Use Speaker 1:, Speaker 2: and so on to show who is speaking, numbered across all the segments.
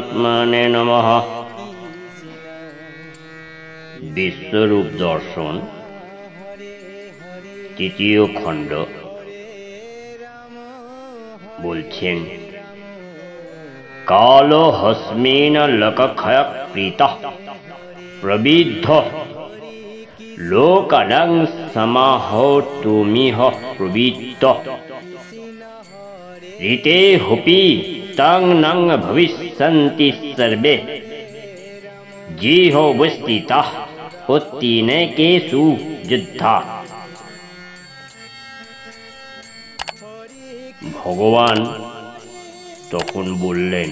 Speaker 1: परमात्मने नमः। विश्वरूप दर्शन तृतीय खंड बोलছেন कालो हस्मेन लकखय प्रीतः प्रविद्ध लोकानां समाहर्तुमिह प्रवृत्त ऋते हुपि तं नं भविष्यन्ति सर्वे जिहोवस्थिताः उत्तीर्णकेषु युद्धा। भगवान তখন বললেন,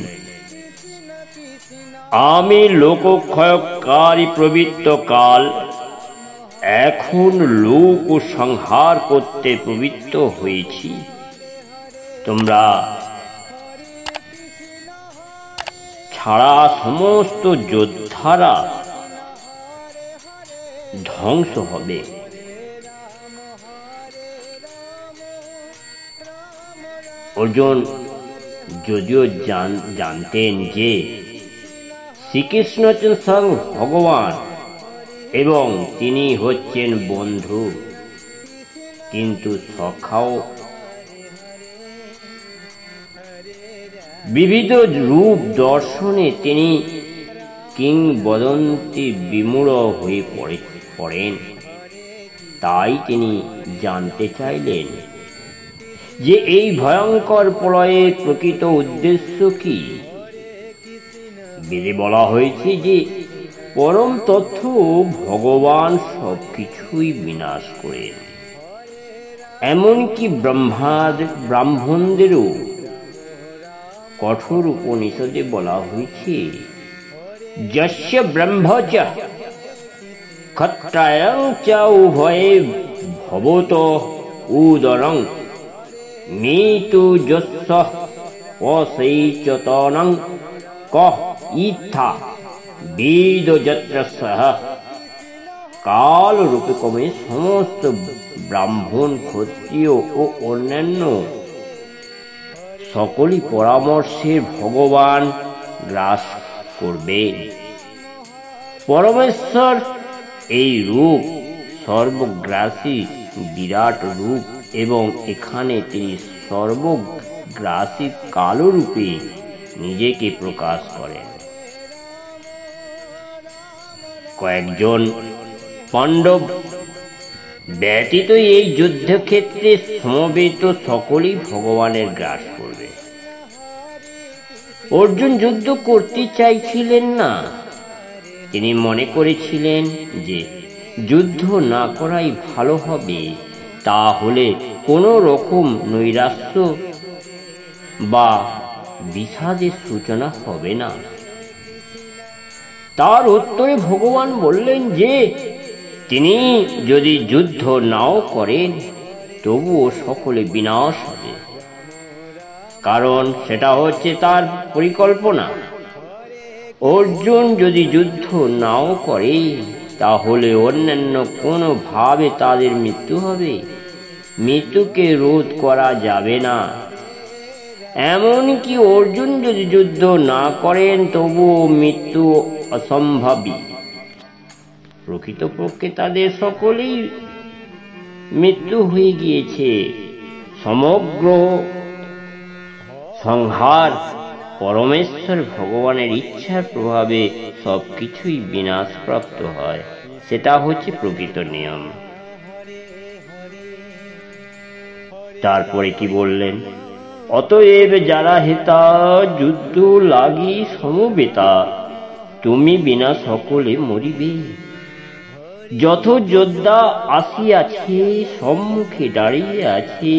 Speaker 1: আমি লোকক্ষয়কারী প্রবৃত্ত কাল এখন লোক সংহার করতে প্রবৃত্ত হয়েছি। তোমরা ছাড়া সমস্ত যোদ্ধারা ধ্বংস হবে। অর্জুন যদিও জানতেন যে শ্রীকৃষ্ণ হচ্ছেন স্বয়ং ভগবান এবং তিনি হচ্ছেন বন্ধু, কিন্তু সখাও বিবিধ রূপ দর্শনে তিনি কিংবদন্তি বিমূঢ় হয়ে পড়েন। তাই তিনি জানতে চাইলেন যে এই ভয়ঙ্কর প্রলয়ের প্রকৃত উদ্দেশ্য কি। বেদে বলা হয়েছে যে পরম তথ্য ভগবান সবকিছুই বিনাশ করেন, এমনকি ব্রাহ্মণদেরও কঠোর উপনিষদে বলা হয়েছে, যস্য ব্রহ্ম চ ক্ষত্রায়ং চ উভয়ে ভবত উদরং মৃত্যু যস্য অসৈচতনং কহ ইথা বেদ যত্র সহ। কাল রূপে ক্রমে সমস্ত ব্রাহ্মণ, ক্ষত্রিয় ও অন্যান্য সকলই পরামর্শের ভগবান গ্রাস করবেন। পরমেশ্বর এই রূপ সর্বগ্রাসী বিরাট রূপ এবং এখানে তিনি সর্বগ্রাসী কালো রূপে নিজেকে প্রকাশ করেন। কয়েকজন পাণ্ডব ব্যতীত এই যুদ্ধক্ষেত্রে সমবেত সকলেই ভগবানের গ্রাস করবে। অর্জুন যুদ্ধ করতে চাইছিলেন না। তিনি মনে করেছিলেন যে যুদ্ধ না করাই ভালো হবে, তাহলে কোনো রকম নৈরাশ্য বা বিষাদের সূচনা হবে না। তার উত্তরে ভগবান বললেন যে তিনি যদি যুদ্ধ নাও করেন তবুও সকলে বিনাশ হবে, কারণ সেটা হচ্ছে তার পরিকল্পনা। অর্জুন যদি যুদ্ধ নাও করে তাহলে অন্যান্য কোনো ভাবে তাদের মৃত্যু হবে। মৃত্যুকে রোধ করা যাবে না। এমনকি অর্জুন যদি যুদ্ধ না করেন তবুও মৃত্যু অসম্ভবী। প্রকৃতপক্ষে তাদের সকলেই মৃত্যু হয়ে গিয়েছে। সমগ্র সংহার পরমেশ্বর ভগবানের ইচ্ছার প্রভাবে সবকিছুই বিনাশপ্রাপ্ত হয়। সেটা হচ্ছে প্রকৃত নিয়ম। তারপরে কি বললেন? অতএব যারা হেতা যুদ্ধ লাগি সমবেতা, তুমি বিনা সকলে মরিবে। যত যোদ্ধা আসিয়াছে সম্মুখে দাঁড়িয়ে আছে,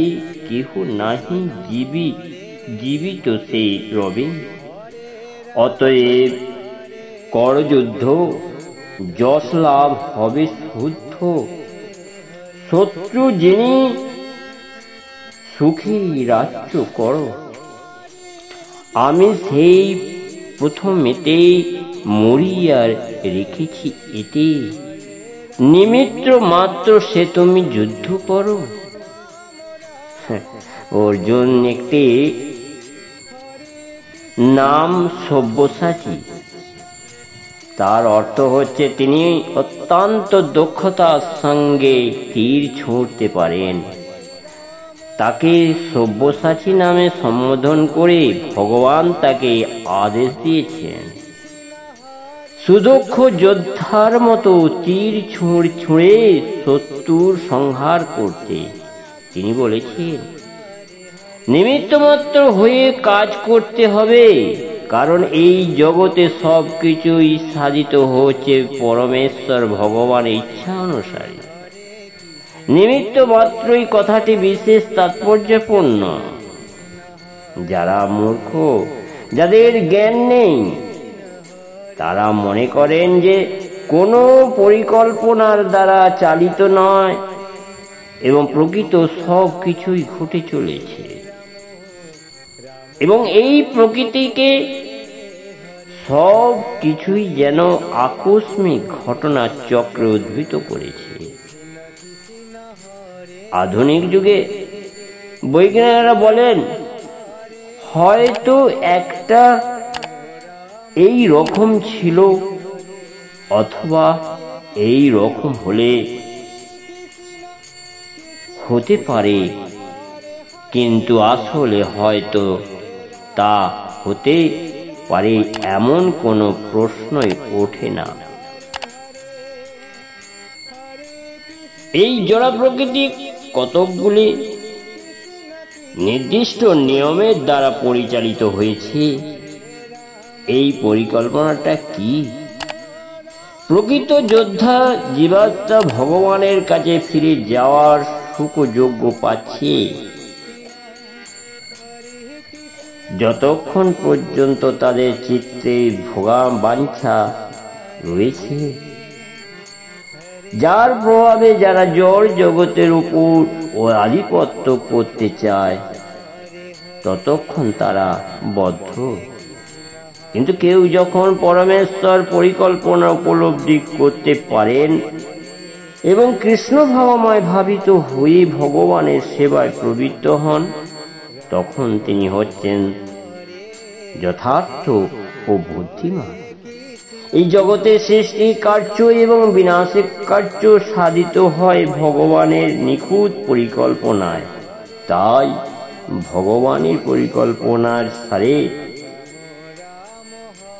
Speaker 1: কেহ নাহি জীবিত সে রবে। অতএব কর যুদ্ধ, যশ লাভ হবে শুদ্ধ। শত্রু যিনি সুখী রাজ্য কর। আমি সেই প্রথমেতে মরিয়া রেখেছি এতে, নিমিত্ত মাত্র সে তুমি যুদ্ধ করো। অর্জুন একটি নাম সব্যসাচী। তার অর্থ হচ্ছে তিনি অত্যন্ত দক্ষতার সঙ্গে তীর ছুঁড়তে পারেন। তাকে সব্যসাচী নামে সম্বোধন করে ভগবান তাকে আদেশ দিয়েছেন সুদক্ষ যোদ্ধার মতো তীর ছুঁড়ে শত্রুর সংহার করতে। তিনি বলেছেন, নিমিত্তমাত্র হয়ে কাজ করতে হবে, কারণ এই জগতে সবকিছুই সাধিত হচ্ছে পরমেশ্বর ভগবানের ইচ্ছা অনুসারে। নিমিত্ত মাত্রই কথাটি বিশেষ তাৎপর্যপূর্ণ। যারা মূর্খ, যাদের জ্ঞান নেই, তারা মনে করেন যে কোনো পরিকল্পনার দ্বারা চালিত নয় এবং প্রকৃত সব কিছুই ঘটে চলেছে, এবং এই প্রকৃতিকে সব কিছুই যেন আকস্মিক ঘটনা চক্রে উদ্ভূত করেছে। আধুনিক যুগে বৈজ্ঞানিকরা বলেন, হয়তো একটা এই রকম ছিল, অথবা এই রকম হতে পারে, কিন্তু আসলে হয়তো তা হতে পারে এমন কোনো প্রশ্নই ওঠে না। এই জড় প্রকৃতি কতকগুলি নির্দিষ্ট নিয়মের দ্বারা পরিচালিত হয়েছে। এই পরিকল্পনাটা কি? প্রকৃত যোদ্ধা জীবাত্মা ভগবানের কাছে ফিরে যাওয়ার সুযোগ্য পাচ্ছে যতক্ষণ পর্যন্ত তাদের চিত্তে ভোগা বাঞ্ছা রয়েছে, যার প্রভাবে যারা জড় জগতের উপর ও আধিপত্য করতে চায়, ততক্ষণ তারা বদ্ধ। কিন্তু কেউ যখন পরমেশ্বর পরিকল্পনা উপলব্ধি করতে পারেন এবং কৃষ্ণ ভাবময় ভাবিত হয়ে ভগবানের সেবায় প্রবৃত্ত হন, তখন তিনি হচ্ছেন যথার্থ ও বুদ্ধিমান। এই জগতে সৃষ্টি কার্য এবং বিনাশের কার্য সাধিত হয় ভগবানের নিখুঁত পরিকল্পনায়। তাই ভগবানের পরিকল্পনার সারে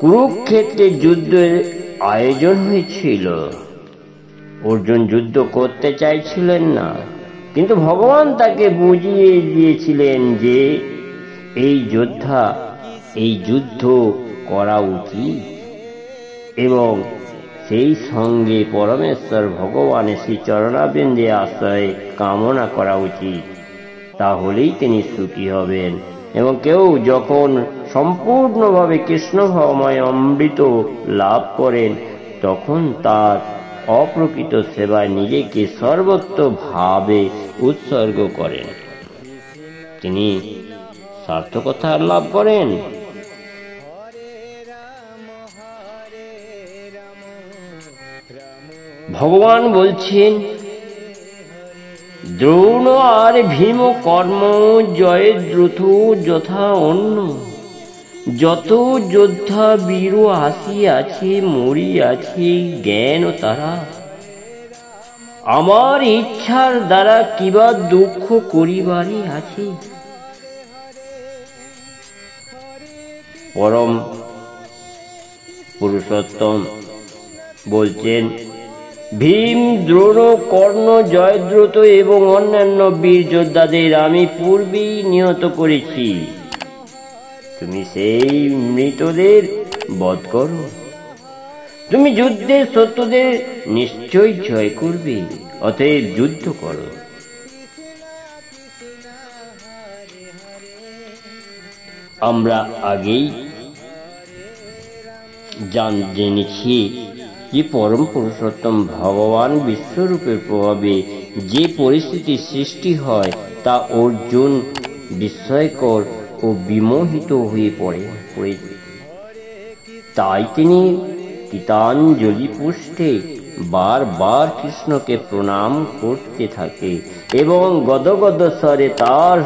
Speaker 1: কুরুক্ষেত্রে যুদ্ধের আয়োজন হয়েছিল। অর্জুন যুদ্ধ করতে চাইছিলেন না, কিন্তু ভগবান তাকে বুঝিয়ে দিয়েছিলেন যে এই যুদ্ধ করা উচিত, এবং সেই সঙ্গে পরমেশ্বর ভগবানের শ্রী চরণাবিন্দে আশ্রয় কামনা করা উচিত। তাহলেই তিনি সুখী হবেন। এবং কেউ যখন সম্পূর্ণভাবে কৃষ্ণ ভাবময় অমৃত লাভ করেন, তখন তার অপ্রকৃত সেবায় নিজেকে সর্বত্র ভাবে উৎসর্গ করেন, তিনি সার্থকতা লাভ করেন। ভগবান বলছেন, দ্রোণ আর ভীম কর্ম জয় দ্রুত যথা অন্য, যত যোদ্ধা বীর আসিয়াছে মরিয়াছে জ্ঞান তারা, আমার ইচ্ছার দ্বারা কিবা দুঃখ করিবারই আছে। পরম পুরুষোত্তম বলছেন, ভীম, দ্রোণ, কর্ণ, জয়দ্রথ এবং অন্যান্য বীর যোদ্ধাদের আমি পূর্বেই নিহত করেছি। তুমি সেই মৃতদের বধ করো। তুমি যুদ্ধে শত্রুদের নিশ্চয় জয় করবে, অতএব যুদ্ধ করো। আমরা আগেই জেনেছি যে পরম পুরুষোত্তম ভগবান বিশ্বরূপের প্রভাবে যে পরিস্থিতি সৃষ্টি হয় তা অর্জুন বিস্ময়কর ও বিমোহিত হয়ে পড়ে। তাই তিনি গীতাঞ্জলি পুষ্টে বারবার কৃষ্ণকে প্রণাম করতে থাকে এবং গদগদ স্বরে তার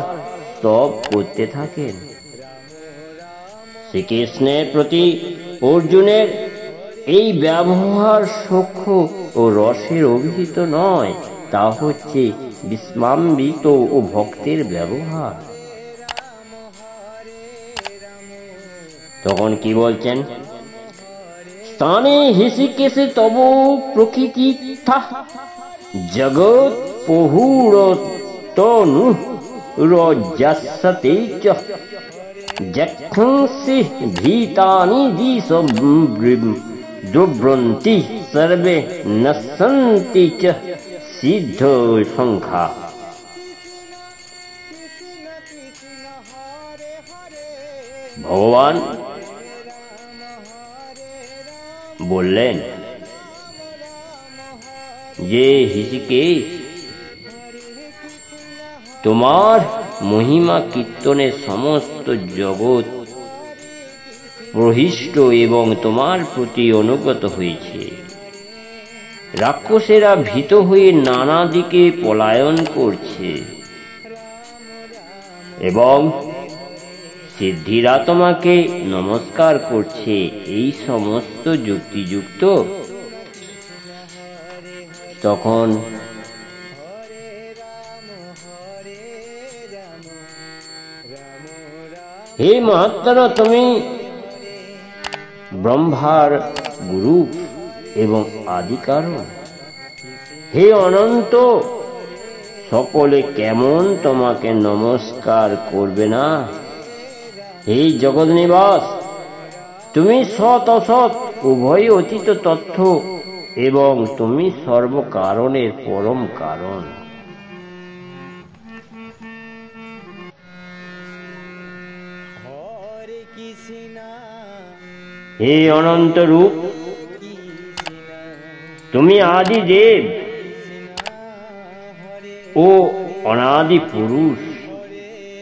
Speaker 1: স্তব করতে থাকেন। শ্রীকৃষ্ণের প্রতি অর্জুনের এই ব্যবহার সূক্ষ্ম ও রসের অভিহিত নয়, তা হচ্ছে বিস্মাম্বিত ও ভক্তের ব্যবহার। তখন কি বলছেন? স্থানে হৃষিকেশে তব প্রকৃতি জগৎ পহুরতনু রজসতে চ যক্ষংসি ভীতানি দ্রব্রন্তি সর্বে নসন্তি চ সিদ্ধ সংখ্যা। ভগবান বললেন যে হৃষিকেশ, তোমার মহিমা কীর্তনে সমস্ত জগৎ প্রহিষ্ট এবং তোমার প্রতি অনুগত হয়েছে। রাক্ষসেরা ভীত হয়ে নানা দিকে পলায়ন করছে এবং সিদ্ধিরা তোমাকে নমস্কার করছে। এই সমস্ত যুক্তিযুক্ত। তখন হে মহাত্মা, তুমি ব্রহ্মার গুরু এবং আদি কারণ। হে অনন্ত, সকলে কেমন তোমাকে নমস্কার করবে না? হে জগৎ নিবাস, তুমি সৎ অসৎ উভয় অতীত তথ্য এবং তুমি সর্বকারণের পরম কারণ। হে অনন্ত রূপ, তুমি আদি দেব ও অনাদি পুরুষ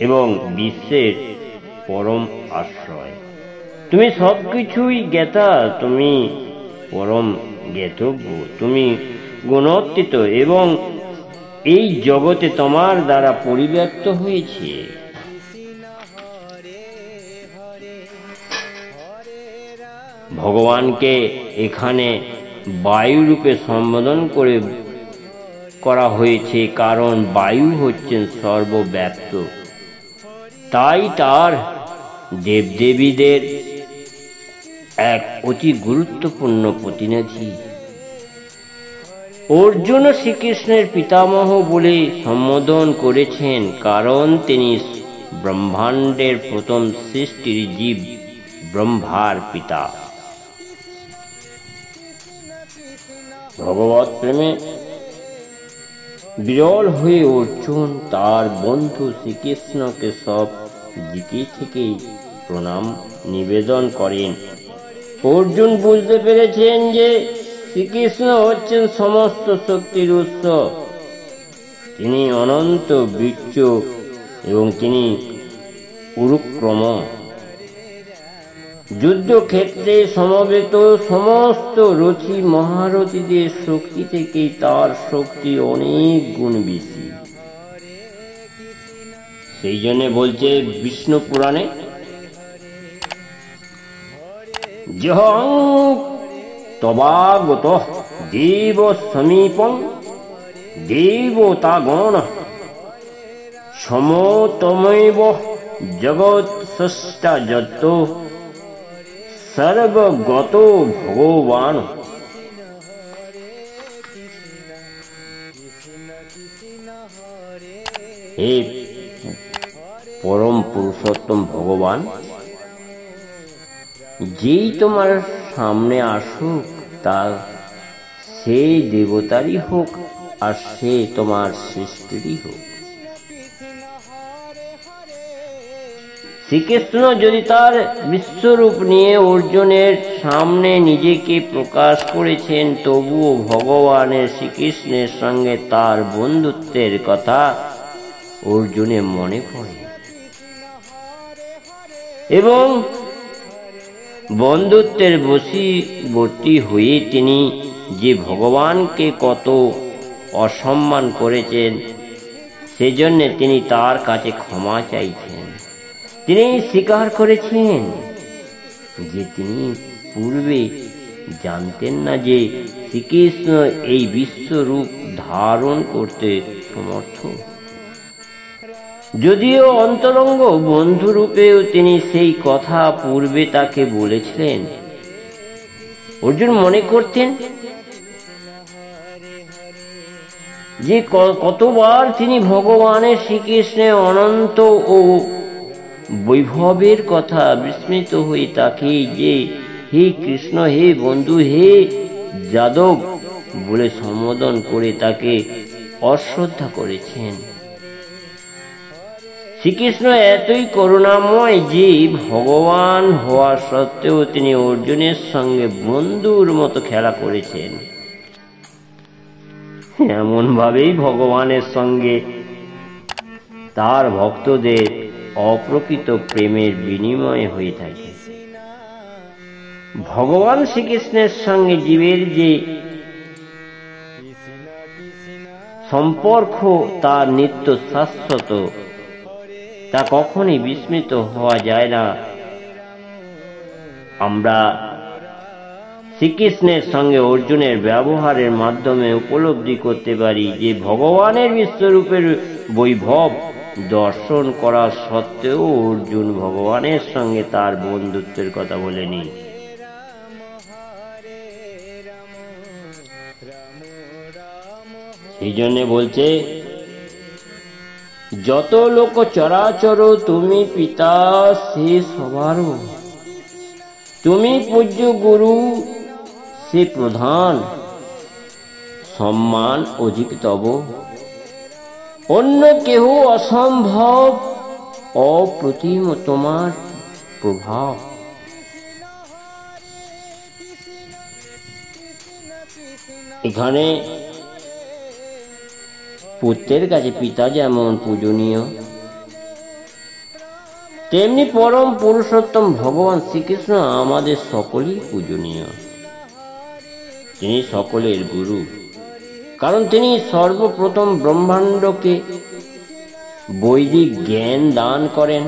Speaker 1: এবং বিশ্বের পরম আশ্রয়। তুমি সবকিছুই জ্ঞাতা, তুমি পরম জ্ঞাতব্য, তুমি গুণাতীত এবং এই জগতে তোমার দ্বারা পরিব্যাপ্ত হয়েছে। ভগবানকে এখানে বায়ু রূপে সম্বোধন করা হয়েছে, কারণ বায়ু হচ্ছেন সর্বব্যাপ্ত। তাই তার দেবদেবীদের এক অতি গুরুত্বপূর্ণ প্রতিনিধি। অর্জুন শ্রীকৃষ্ণের পিতামহ বলে সম্বোধন করেছেন, কারণ তিনি ব্রহ্মাণ্ডের প্রথম সৃষ্টির জীব ব্রহ্মার পিতা। ভগবৎ প্রেমে বিরল হয়ে অর্জুন তার বন্ধু শ্রীকৃষ্ণকে সব দিকে থেকে প্রণাম নিবেদন করেন। অর্জুন বুঝতে পেরেছেন যে শ্রীকৃষ্ণ হচ্ছেন সমস্ত শক্তির উৎস। তিনি অনন্ত বীর্য এবং তিনি উরুক্রম। যুদ্ধক্ষেত্রে সমবেত সমস্ত রথী মহারথীদের শক্তি থেকে তার শক্তি অনেক গুণ বেশি। সেই জন্য বলছে বিষ্ণু পুরাণে, যহং তবাগত দেব সমীপং দেবতাগণ সমতমেব জগৎ স্রষ্টা যত সর্বগত ভগবান। হে পরম পুরুষোত্তম ভগবান, যেই তোমার সামনে আসুক তা সে দেবতারই হোক আর সে তোমার সৃষ্টিরই হোক। শ্রীকৃষ্ণ যদি তার বিশ্বরূপ নিয়ে অর্জুনের সামনে নিজেকে প্রকাশ করেছেন, তবুও ভগবানের শ্রীকৃষ্ণের সঙ্গে তার বন্ধুত্বের কথা অর্জুনের মনে পড়ে এবং বন্ধুত্বের বশীবর্তী হয়ে তিনি যে ভগবানকে কত অসম্মান করেছেন, সেজন্য তিনি তার কাছে ক্ষমা চাইছেন। তিনি স্বীকার করেছেন যে তিনি পূর্বে জানতেন না যে শ্রীকৃষ্ণ এই বিশ্বরূপ ধারণ করতে সমর্থ। যদিও অন্তরঙ্গ বন্ধুরূপেও তিনি সেই কথা পূর্বে তাকে বলেছিলেন, অর্জুন মনে করতেন যে কতবার তিনি ভগবানের শ্রীকৃষ্ণের অনন্ত ও বৈভবের কথা বিস্মিত হয়ে তাকে যে হে কৃষ্ণ, হে বন্ধু, হে যাদব বলে সম্বোধন করে তাকে অশ্রদ্ধা করেছেন। শ্রীকৃষ্ণ এতই করুণাময় যে ভগবান হওয়া সত্ত্বেও তিনি অর্জুনের সঙ্গে বন্ধুর মতো খেলা করেছেন। এমন ভাবেই ভগবানের সঙ্গে তার ভক্তদের অপ্রকৃত প্রেমের বিনিময় হয়ে থাকে। ভগবান শ্রীকৃষ্ণের সঙ্গে জীবের যে সম্পর্ক তার নিত্য শাশ্বত, তা কখনই বিস্মিত হওয়া যায় না। আমরা শ্রীকৃষ্ণের সঙ্গে অর্জুনের ব্যবহারের মাধ্যমে উপলব্ধি করতে পারি যে ভগবানের বিশ্বরূপের বৈভব দর্শন করা সত্ত্বেও অর্জুন ভগবানের সঙ্গে তার বন্ধুত্বের কথা বলেনি। এই জন্য বলছে, যত লোক চরাচর তুমি পিতা সে সবারও, তুমি পূজ্য গুরু সে প্রধান, সম্মান অধিক তব, অন্য কেহ অসম্ভব, অপ্রতিম তোমার প্রভাব। এখানে পুত্রের কাছে পিতা যেমন পূজনীয়, তেমনি পরম পুরুষোত্তম ভগবান শ্রীকৃষ্ণ আমাদের সকলেই পূজনীয়। তিনি সকলের গুরু, কারণ তিনি সর্বপ্রথম ব্রহ্মাণ্ডকে বৈদিক জ্ঞান দান করেন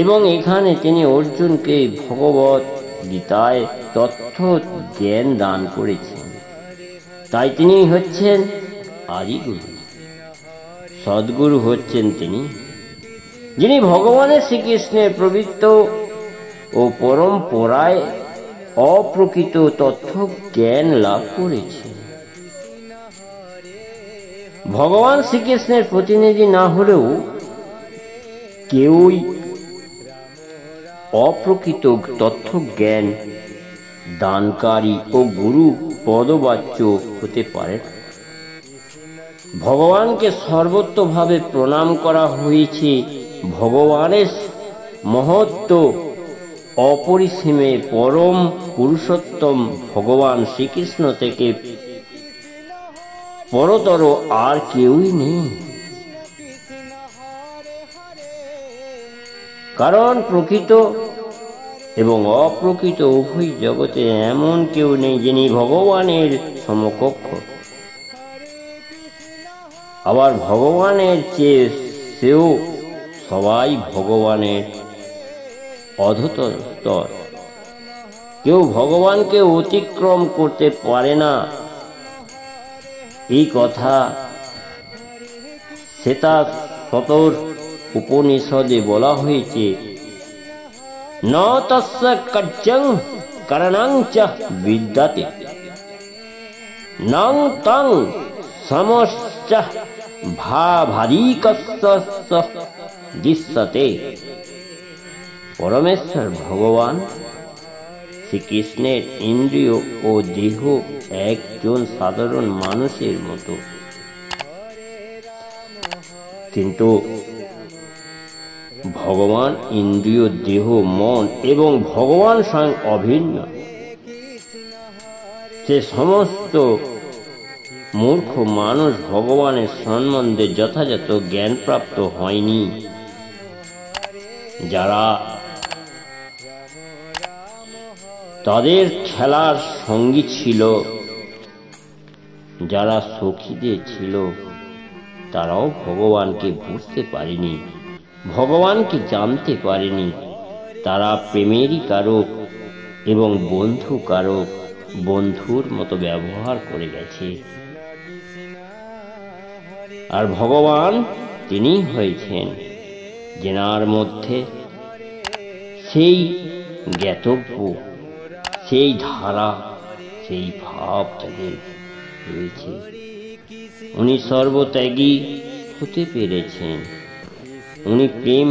Speaker 1: এবং এখানে তিনি অর্জুনকে ভগবত গীতায় তথ্য জ্ঞান দান করেছেন। তাই তিনি হচ্ছেন আদিগুরু। সদ্গুরু হচ্ছেন তিনি, যিনি ভগবানের শ্রীকৃষ্ণের প্রবৃত্ত ও পরম্পরায় অপ্রকৃত তথ্য জ্ঞান লাভ করেছেন। ভগবান শ্রীকৃষ্ণের প্রতিনিধি না হলেও কেউই অপ্রকৃত তথ্য জ্ঞান দানকারী ও গুরু পদবাচ্য হতে পারে। ভগবানকে সর্বতোভাবে প্রণাম করা হয়েছে। ভগবানের মহত্ব অপরিসীমে, পরম পুরুষোত্তম ভগবান শ্রীকৃষ্ণ থেকে পরতর আর কেউই নেই। কারণ প্রকৃত এবং অপ্রকৃত উভয় জগতে এমন কেউ নেই যিনি ভগবানের সমকক্ষ। আবার ভগবানের চেয়ে সেও সবাই ভগবানের অধস্তর। কেউ ভগবানকে অতিক্রম করতে পারে না, এই কথা শ্বেতা সতর উপনিষদে বলা হয়েছে। ন তস্য কার্যং কারণং চ বিদ্যতে, নং তং সমশ্চ ভাভাদিকস্য দৃশ্যতে। পরমেশ্বর ভগবান শ্রীকৃষ্ণের ইন্দ্রিয় ও দেহ একজন সাধারণ মানুষের মতো, কিন্তু ভগবান ইন্দ্রিয়, দেহ, মন এবং ভগবান স্বয়ং অভিন্ন। সে সমস্ত মূর্খ মানুষ ভগবানের সম্বন্ধে যথাযথ জ্ঞান প্রাপ্ত হয়নি। যারা তাদের খেলার সঙ্গী ছিল, যারা সখীদের ছিল, তারাও ভগবানকে বুঝতে পারেনি, ভগবানকে জানতে পারেনি। তারা প্রেমেরই কারক এবং বন্ধু কারক, বন্ধুর মতো ব্যবহার করে গেছে। আর ভগবান তিনি হয়েছেন যেনার মধ্যে সেই জ্ঞাতব্য, সেই ধারা, সেই ভাব তাদের রয়েছে। উনি সর্বত্যাগী হতে পেরেছেন, উনি প্রেম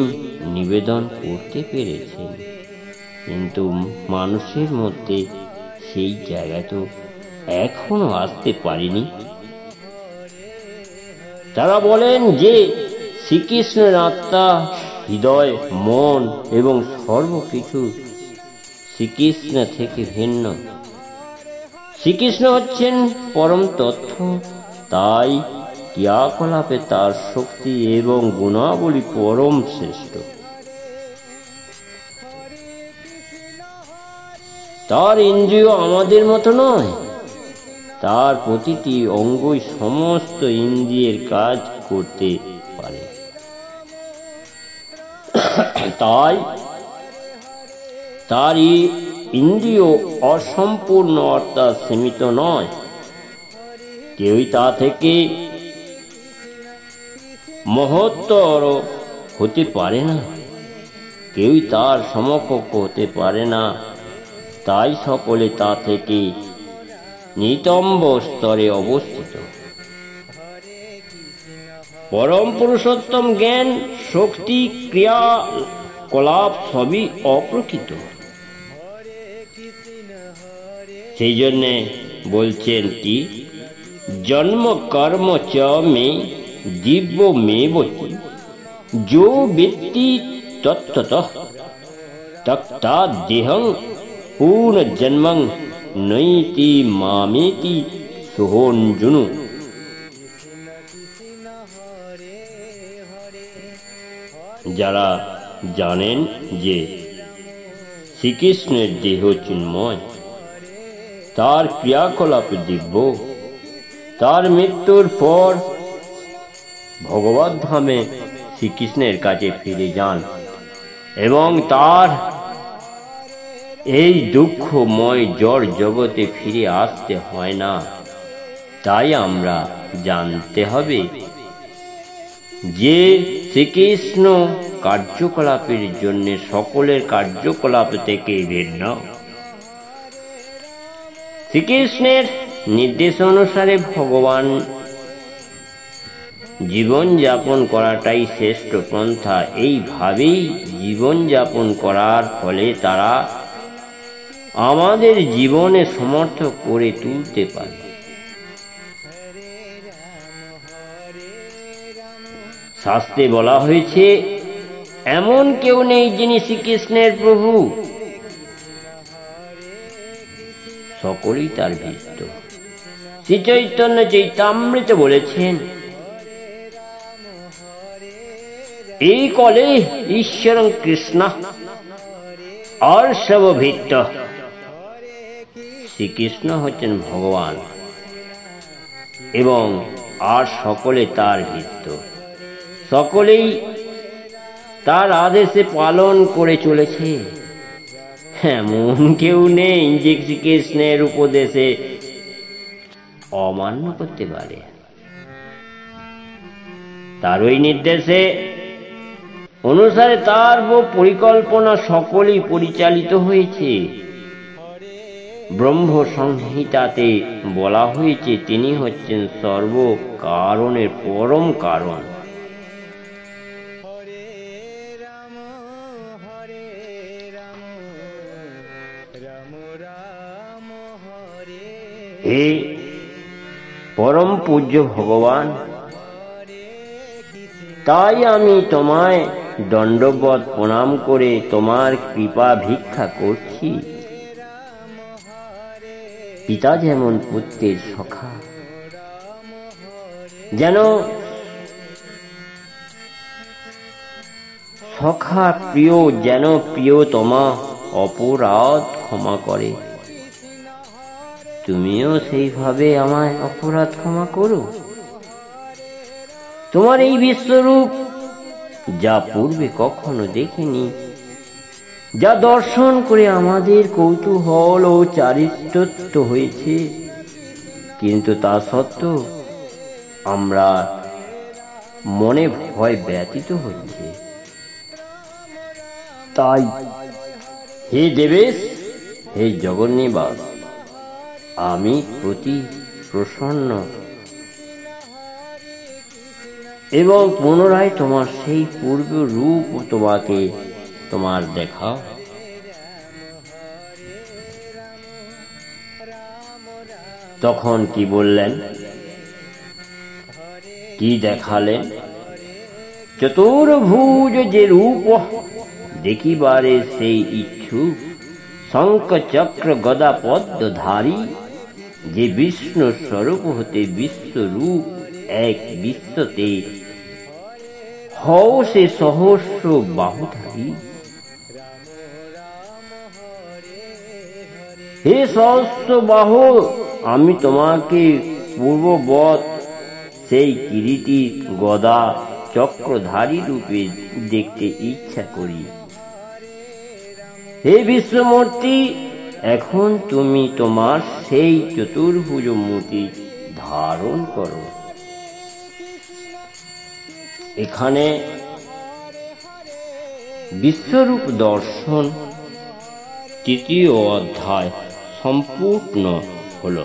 Speaker 1: নিবেদন করতে পেরেছেন, কিন্তু মানুষের মধ্যে সেই জায়গা তো এখনো আসতে পারেনি। তারা বলেন যে শ্রীকৃষ্ণের আত্মা, হৃদয়, মন এবং সর্বকিছু শ্রীকৃষ্ণ থেকে ভিন্ন। শ্রীকৃষ্ণ হচ্ছেন পরম তথ্য, তাই ক্রিয়াকলাপে তার শক্তি এবং গুণাবলী পরম শ্রেষ্ঠ। তার ইন্দ্রিয় আমাদের মতো নয়, তার প্রতিটি অঙ্গই সমস্ত ইন্দ্রিয়ের কাজ করতে পারে। তাই তার ইন্দ্রিয় অসম্পূর্ণ অর্থাৎ সীমিত নয়। কেউই তা থেকে মহত্তর হতে পারে না, কেউই তার সমকক্ষ হতে পারে না। তাই সকলে তা থেকে নিতম্ব স্তরে অবস্থিত। পরম পুরুষোত্তম জ্ঞান, শক্তি, ক্রিয়া কলাপ সবই অপ্রকৃত। সেই জন্যে বলছেন কি, জন্ম কর্ম চ মে দিব্য মে বতি যো ব্যক্তি তত্ত্বতঃ তক্তা দেহং পূর্ণ জন্মং নৈতি মামেতি সোহঞ্জুনু। যারা জানেন যে শ্রীকৃষ্ণের দেহ চিন্ময়, তার ক্রিয়াকলাপ দিব্য, তার মৃত্যুর পর ভগবত ধামে শ্রীকৃষ্ণের কাছে ফিরে যান এবং তার এই দুঃখময় জড় জগতে ফিরে আসতে হয় না। তাই আমরা জানতে হবে যে শ্রীকৃষ্ণ কার্যকলাপের জন্য সকলের কার্যকলাপ থেকে ভিন্ন। শ্রীকৃষ্ণের নির্দেশ অনুসারে ভগবান জীবন যাপন করাটাই শ্রেষ্ঠ পন্থা। এইভাবেই জীবন যাপন করার ফলে তারা আমাদের জীবনে সমর্থ করে তুলতে পারে। শাস্ত্রে বলা হয়েছে, এমন কেউ নেই যিনি শ্রীকৃষ্ণের প্রভু, সকলেই তার ভীষ্ট। শ্রী চৈতন্য চৈতামৃতে বলেছেন, এই কলে ঈশ্বরং কৃষ্ণ আর সর্বভীত। শ্রীকৃষ্ণ হচ্ছেন ভগবান এবং আর সকলে তার ভীষ্ট। সকলেই তার আদেশে পালন করে চলেছে। এমন কেউ নেই যে শ্রীকৃষ্ণের উপদেশে অমান্য করতে পারে। তার ওই নির্দেশে অনুসারে তার পরিকল্পনা সকলেই পরিচালিত হয়েছে। ব্রহ্ম সংহিতাতে বলা হয়েছে, তিনি হচ্ছেন সর্ব কারণের পরম কারণ। হে পরম পূজ্য ভগবান, তাই আমি তোমায় দণ্ডবৎ প্রণাম করে তোমার কৃপা ভিক্ষা করছি। পিতা যেমন পুত্রের সখা, যেন সখা প্রিয়, যেন প্রিয়তমা অপরাধ ক্ষমা করে, তুমিও সেইভাবে আমায় অপরাধ ক্ষমা করো। তোমার এই বিশ্বরূপ যা পূর্বে কখনো দেখিনি, যা দর্শন করে আমাদের কৌতূহল ও চারিত্রত্ব হয়েছে, কিন্তু তা সত্ত্বেও আমরা মনে ভয় ব্যতীত হচ্ছে। তাই হে দেবেশ, হে জগন্নিবাস, আমি প্রতি প্রসন্ন এবং পুনরায় তোমার সেই পূর্ব রূপ তোমাকে তোমার দেখা। তখন কি বললেন, কি দেখালেন? চতুর্ভুজ যে রূপ দেখিবারে সেই ইচ্ছুক, শঙ্খ চক্র গদা পদ্মধারী, যে বিষ্ণু স্বরূপ হতে বিশ্বরূপ এক বিশ্বতে, হও সে সহস্র বাহুধারী। হে সহস্র বাহু, আমি তোমাকে পূর্ববৎ সেই কিরীটী গদা চক্রধারী রূপে দেখতে ইচ্ছা করি। হে বিশ্বমূর্তি, এখন তুমি তোমার সেই চতুর্ভুজ মূর্তি ধারণ করো। এখানে বিশ্বরূপ দর্শন তৃতীয় অধ্যায় সম্পূর্ণ হল।